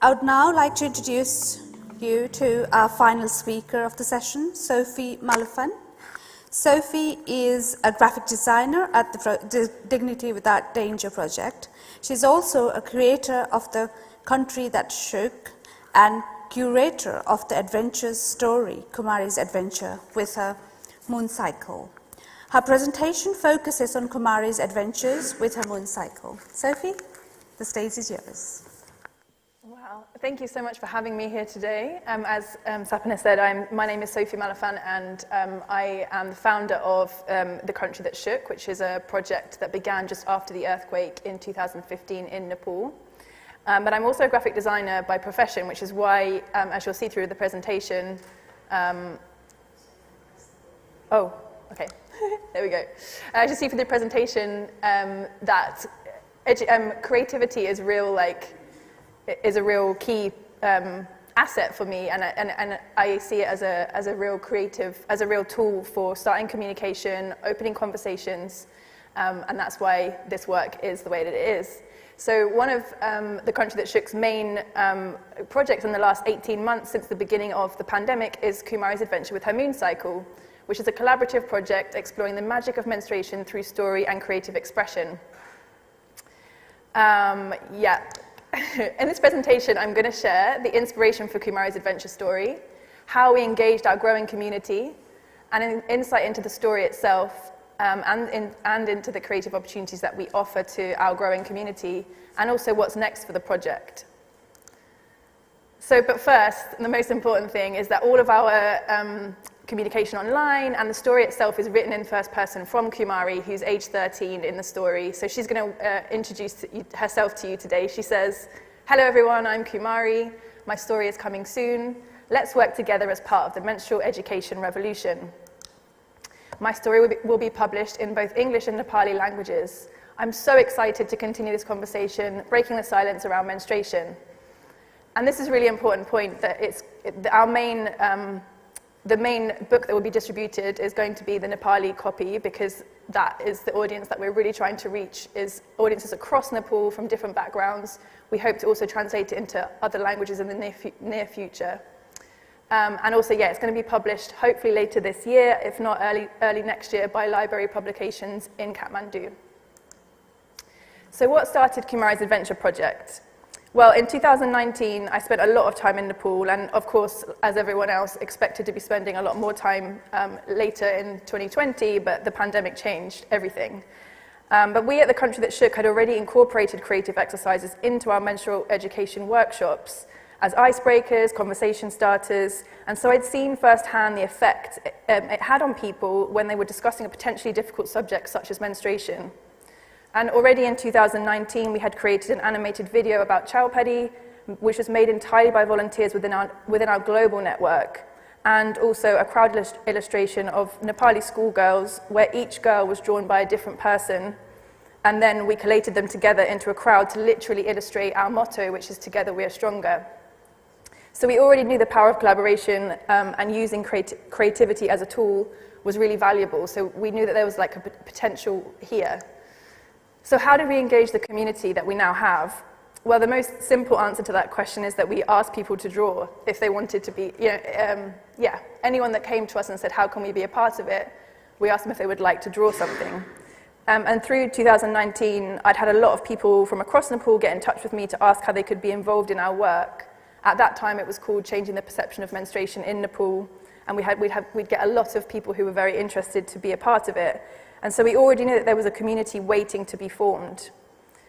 I would now like to introduce you to our final speaker of the session, Sophie Maliphant. Sophie is a graphic designer at the Dignity Without Danger project. She's also a creator of the Country That Shook and curator of the adventures story, Kumaris Adventure, with her moon cycle. Her presentation focuses on Kumaris' adventures with her moon cycle. Sophie, the stage is yours. Wow, thank you so much for having me here today. As Stefanie said, my name is Sophie Maliphant, and I am the founder of The Country That Shook, which is a project that began just after the earthquake in 2015 in Nepal. But I'm also a graphic designer by profession, which is why, as you'll see through the presentation, oh, okay, there we go. As you see from the presentation, that creativity is is a real key asset for me, and I see it as a real tool for starting communication, opening conversations, and that's why this work is the way that it is. So one of The Country That Shook's main projects in the last 18 months since the beginning of the pandemic is Kumaris Adventure with her moon cycle, which is a collaborative project exploring the magic of menstruation through story and creative expression. In this presentation, I'm going to share the inspiration for Kumaris' adventure story, how we engaged our growing community, and an insight into the story itself, and into the creative opportunities that we offer to our growing community, and also what's next for the project. But first, the most important thing is that all of our communication online and the story itself is written in first person from Kumari, who's age 13 in the story. So she's going to introduce herself to you today. She says, "Hello everyone, I'm Kumari. My story is coming soon. Let's work together as part of the menstrual education revolution. My story will be published in both English and Nepali languages. I'm so excited to continue this conversation, breaking the silence around menstruation." And this is a really important point, that the main book that will be distributed is going to be the Nepali copy, because that is the audience that we're really trying to reach, is audiences across Nepal from different backgrounds. We hope to also translate it into other languages in the near future. And also, it's going to be published hopefully later this year, if not early next year, by Library Publications in Kathmandu. So what started Kumaris' Adventure project? Well, in 2019, I spent a lot of time in Nepal, and of course, as everyone else, expected to be spending a lot more time later in 2020, but the pandemic changed everything. But we at The Country That Shook had already incorporated creative exercises into our menstrual education workshops as icebreakers, conversation starters, and so I'd seen firsthand the effect it had on people when they were discussing a potentially difficult subject such as menstruation. And already in 2019, we had created an animated video about Chowpatty, which was made entirely by volunteers within our global network, and also a crowd illustration of Nepali schoolgirls, where each girl was drawn by a different person, and then we collated them together into a crowd to literally illustrate our motto, which is "Together we are stronger." So we already knew the power of collaboration, and using creativity as a tool was really valuable, so we knew that there was like a potential here. So how do we engage the community that we now have? Well, the most simple answer to that question is that we asked people to draw if they wanted to be, anyone that came to us and said, "How can we be a part of it?" We asked them if they would like to draw something. And through 2019, I'd had a lot of people from across Nepal get in touch with me to ask how they could be involved in our work. At that time, it was called Changing the Perception of Menstruation in Nepal, and we'd get a lot of people who were very interested to be a part of it. And so we already knew that there was a community waiting to be formed.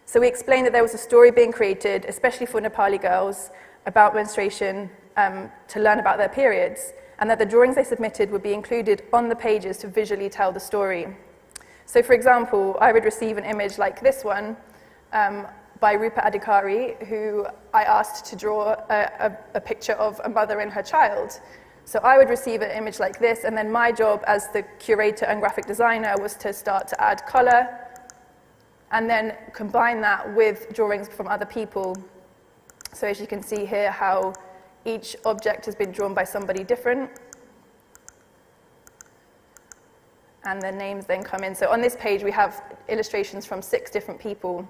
So we explained that there was a story being created, especially for Nepali girls, about menstruation, to learn about their periods, and that the drawings they submitted would be included on the pages to visually tell the story. So for example, I would receive an image like this one by Rupa Adhikari, who I asked to draw a picture of a mother and her child. So I would receive an image like this, and then my job as the curator and graphic designer was to start to add color, and then combine that with drawings from other people. So as you can see here, how each object has been drawn by somebody different. And the names then come in. So on this page, we have illustrations from 6 different people.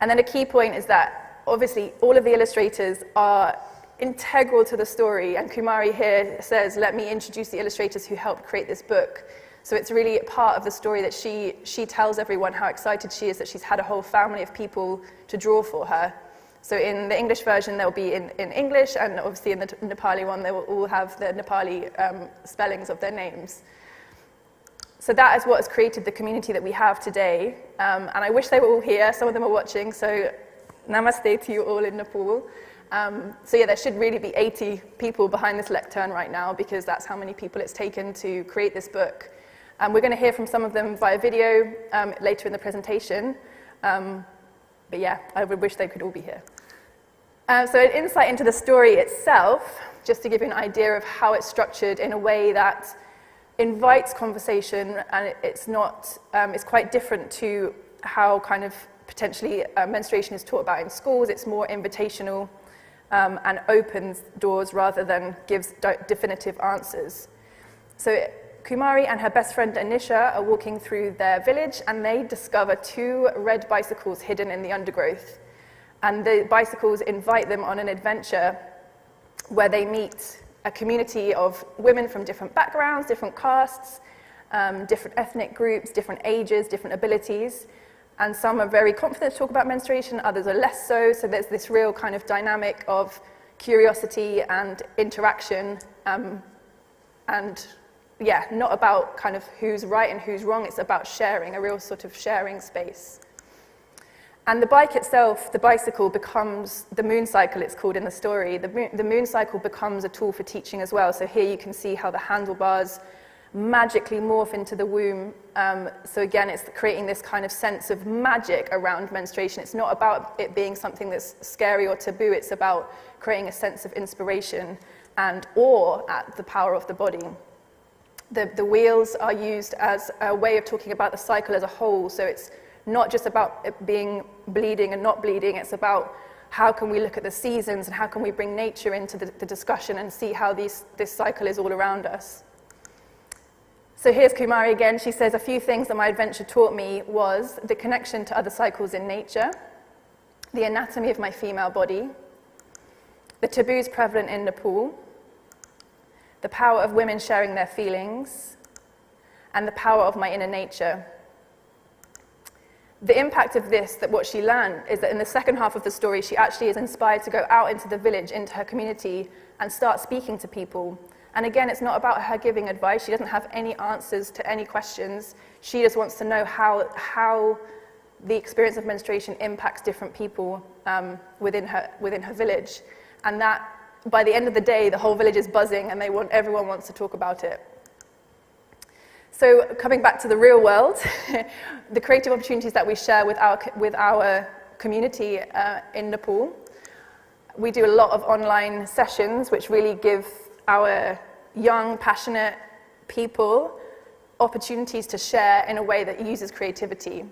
And then a key point is that obviously, all of the illustrators are integral to the story, and Kumari here says, let me introduce the illustrators who helped create this book. So it's really part of the story that she tells everyone how excited she is that she's had a whole family of people to draw for her. So in the English version, they'll be in English, and obviously in the Nepali one, they will all have the Nepali spellings of their names. So that is what has created the community that we have today. And I wish they were all here. Some of them are watching, so namaste to you all in Nepal. So yeah, there should really be 80 people behind this lectern right now, because that's how many people it's taken to create this book. We're going to hear from some of them via video later in the presentation. But yeah, I would wish they could all be here. So an insight into the story itself, just to give you an idea of how it's structured in a way that invites conversation, and it's quite different to how kind of potentially menstruation is taught about in schools. It's more invitational and opens doors rather than gives definitive answers. So Kumari and her best friend Anisha are walking through their village, and they discover 2 red bicycles hidden in the undergrowth. And the bicycles invite them on an adventure where they meet a community of women from different backgrounds, different castes, different ethnic groups, different ages, different abilities. And some are very confident to talk about menstruation, others are less so. So there's this real kind of dynamic of curiosity and interaction, and yeah, not about kind of who's right and who's wrong. It's about sharing, a real sort of sharing space. And the bike itself, the bicycle, becomes the moon cycle, it's called in the story. The moon cycle becomes a tool for teaching as well. So here you can see how the handlebars magically morph into the womb. So again, it's creating this kind of sense of magic around menstruation. It's not about it being something that's scary or taboo. It's about creating a sense of inspiration and awe at the power of the body. The wheels are used as a way of talking about the cycle as a whole. So it's not just about it being bleeding and not bleeding. It's about how can we look at the seasons and how can we bring nature into the discussion and see how this cycle is all around us. So here's Kumari again. She says, a few things that my adventure taught me was the connection to other cycles in nature, the anatomy of my female body, the taboos prevalent in Nepal, the power of women sharing their feelings, and the power of my inner nature. The impact of this, that what she learned, is that in the second half of the story, she actually is inspired to go out into the village, into her community, and start speaking to people. And again, it's not about her giving advice. She doesn't have any answers to any questions. She just wants to know how the experience of menstruation impacts different people within her village. And that, by the end of the day, the whole village is buzzing, and everyone wants to talk about it. So coming back to the real world, the creative opportunities that we share with our community in Nepal, we do a lot of online sessions which really give our young, passionate people opportunities to share in a way that uses creativity.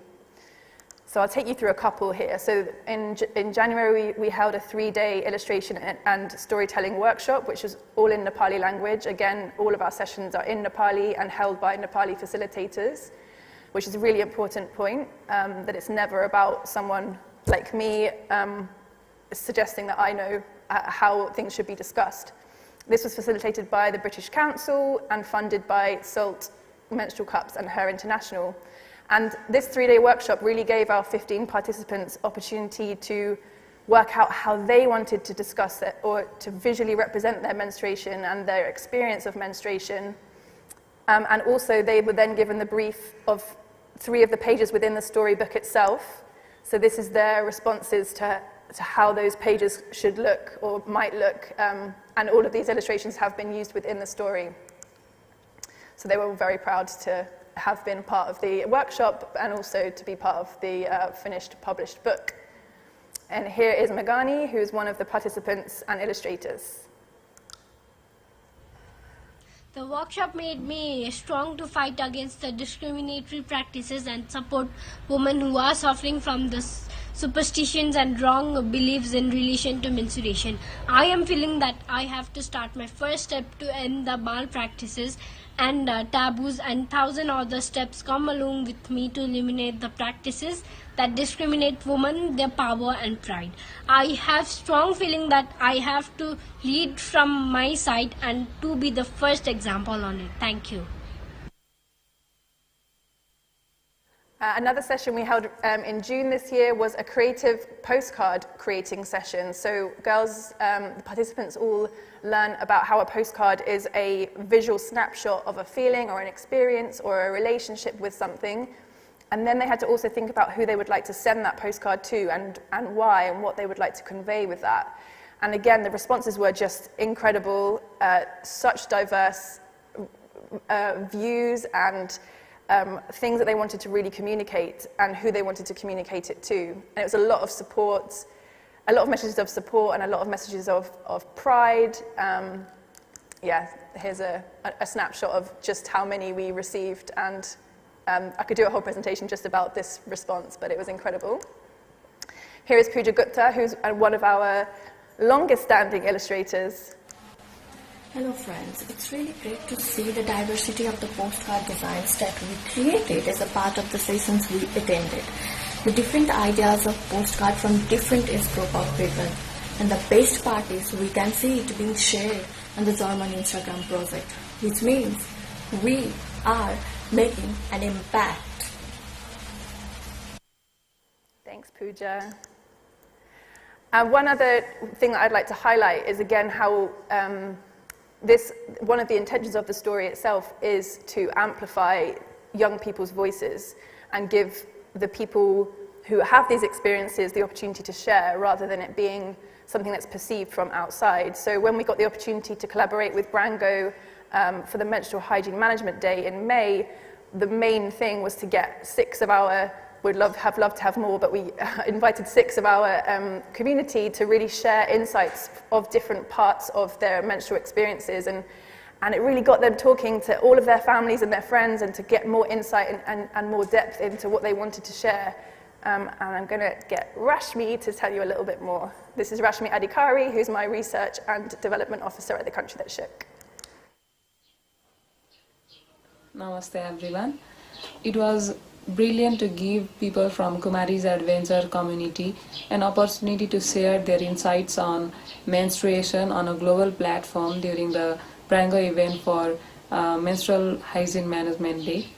So I'll take you through a couple here. So in January, we held a 3-day illustration and storytelling workshop, which was all in Nepali language. Again, all of our sessions are in Nepali and held by Nepali facilitators, which is a really important point, that it's never about someone like me suggesting that I know how things should be discussed. This was facilitated by the British Council and funded by Salt Menstrual Cups and Her International. And this 3-day workshop really gave our 15 participants opportunity to work out how they wanted to discuss it or to visually represent their menstruation and their experience of menstruation. And also they were then given the brief of 3 of the pages within the storybook itself. So this is their responses to how those pages should look or might look. And all of these illustrations have been used within the story. So they were very proud to have been part of the workshop and also to be part of the finished published book. And here is Megani, who is one of the participants and illustrators. The workshop made me strong to fight against the discriminatory practices and support women who are suffering from this superstitions and wrong beliefs in relation to menstruation. I am feeling that I have to start my first step to end the malpractices and taboos, and 1,000 other steps come along with me to eliminate the practices that discriminate women, their power and pride. I have strong feeling that I have to lead from my side and to be the first example on it. Thank you. Another session we held in June this year was a creative postcard creating session. So girls, the participants all learn about how a postcard is a visual snapshot of a feeling or an experience or a relationship with something. And then they had to also think about who they would like to send that postcard to and why and what they would like to convey with that. And again, the responses were just incredible, such diverse views and things that they wanted to really communicate and who they wanted to communicate it to. And it was a lot of support, a lot of messages of support and a lot of messages of pride. Yeah, here's a snapshot of just how many we received, and I could do a whole presentation just about this response, but it was incredible. Here is Pooja Gupta, who's one of our longest standing illustrators. Hello friends, it's really great to see the diversity of the postcard designs that we created as a part of the sessions we attended. The different ideas of postcard from different age group of people. And the best part is we can see it being shared on the German Instagram project, which means we are making an impact. Thanks, Pooja. One other thing that I'd like to highlight is again how one of the intentions of the story itself is to amplify young people's voices and give the people who have these experiences the opportunity to share rather than it being something that's perceived from outside. So when we got the opportunity to collaborate with Brango for the Menstrual Hygiene Management Day in May, the main thing was to get 6 of our, we'd have loved to have more, but we invited 6 of our community to really share insights of different parts of their menstrual experiences, and it really got them talking to all of their families and their friends and to get more insight and more depth into what they wanted to share. And I'm going to get Rashmi to tell you a little bit more. This is Rashmi Adhikari, who's my research and development officer at the Country That Shook. Namaste everyone. It was brilliant to give people from Kumaris Adventure community an opportunity to share their insights on menstruation on a global platform during the Brango event for Menstrual Hygiene Management Day.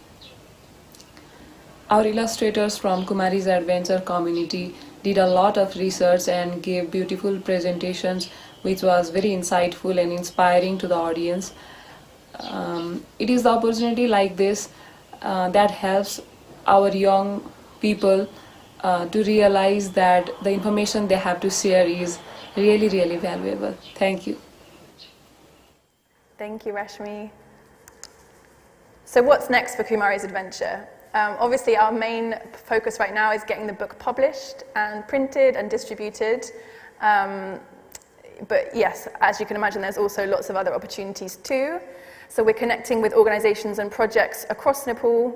Our illustrators from Kumaris Adventure community did a lot of research and gave beautiful presentations, which was very insightful and inspiring to the audience. It is the opportunity like this that helps our young people to realize that the information they have to share is really, really valuable. Thank you. Thank you, Rashmi. So what's next for Kumaris Adventure? Obviously, our main focus right now is getting the book published and printed and distributed. But yes, as you can imagine, there's also lots of other opportunities too. So we're connecting with organisations and projects across Nepal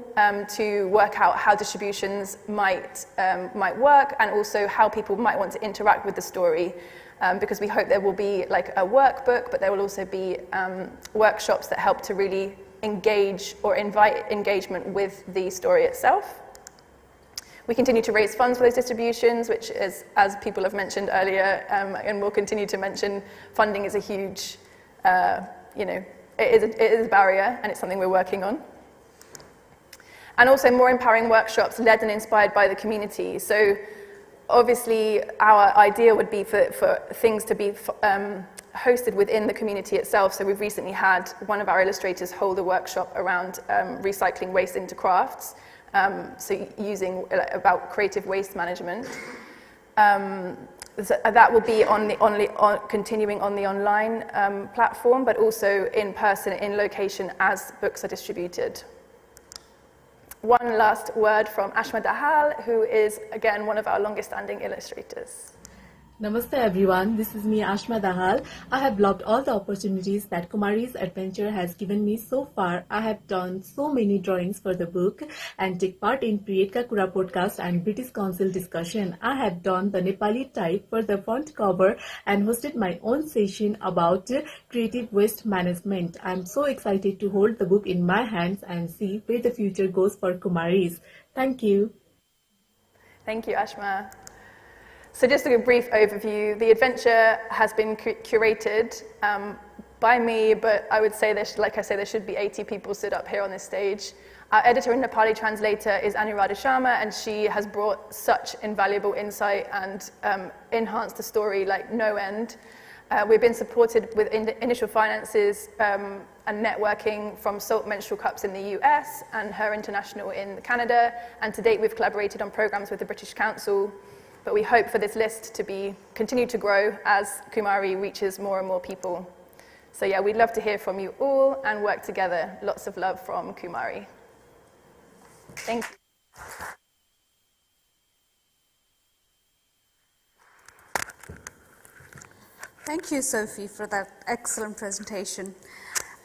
to work out how distributions might work, and also how people might want to interact with the story. Because we hope there will be like a workbook, but there will also be workshops that help to really engage or invite engagement with the story itself. We continue to raise funds for those distributions, which is, as people have mentioned earlier, and will continue to mention, funding is a huge, it is a barrier, and it's something we're working on. And also more empowering workshops led and inspired by the community. So obviously our idea would be for things to be hosted within the community itself. So we've recently had one of our illustrators hold a workshop around recycling waste into crafts, so using about creative waste management. So that will be continuing on the online platform, but also in person, in location, as books are distributed. One last word from Ashma Dahal, who is, again, one of our longest-standing illustrators. Namaste everyone, this is me Ashma Dahal. I have loved all the opportunities that Kumaris Adventure has given me so far. I have done so many drawings for the book and take part in Priyet Ka Kura podcast and British Council discussion. I have done the Nepali type for the front cover and hosted my own session about creative waste management. I am so excited to hold the book in my hands and see where the future goes for Kumaris. Thank you. Thank you, Ashma. So just a brief overview, the adventure has been curated by me, but I would say, there should be 80 people stood up here on this stage. Our editor and Nepali translator is Anuradha Sharma, and she has brought such invaluable insight and enhanced the story like no end. We've been supported with initial finances and networking from Salt Menstrual Cups in the US and Her International in Canada, and to date we've collaborated on programs with the British Council. But we hope for this list to continue to grow as Kumari reaches more and more people. So yeah, we'd love to hear from you all and work together. Lots of love from Kumari. Thank you. Thank you, Sophie, for that excellent presentation.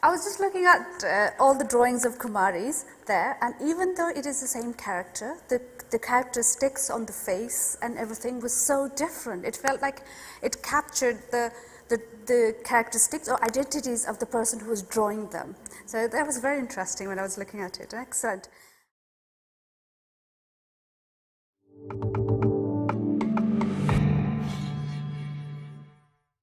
I was just looking at all the drawings of Kumaris there, and even though it is the same character, the characteristics on the face and everything was so different. It felt like it captured the characteristics or identities of the person who was drawing them. So that was very interesting when I was looking at it. Excellent.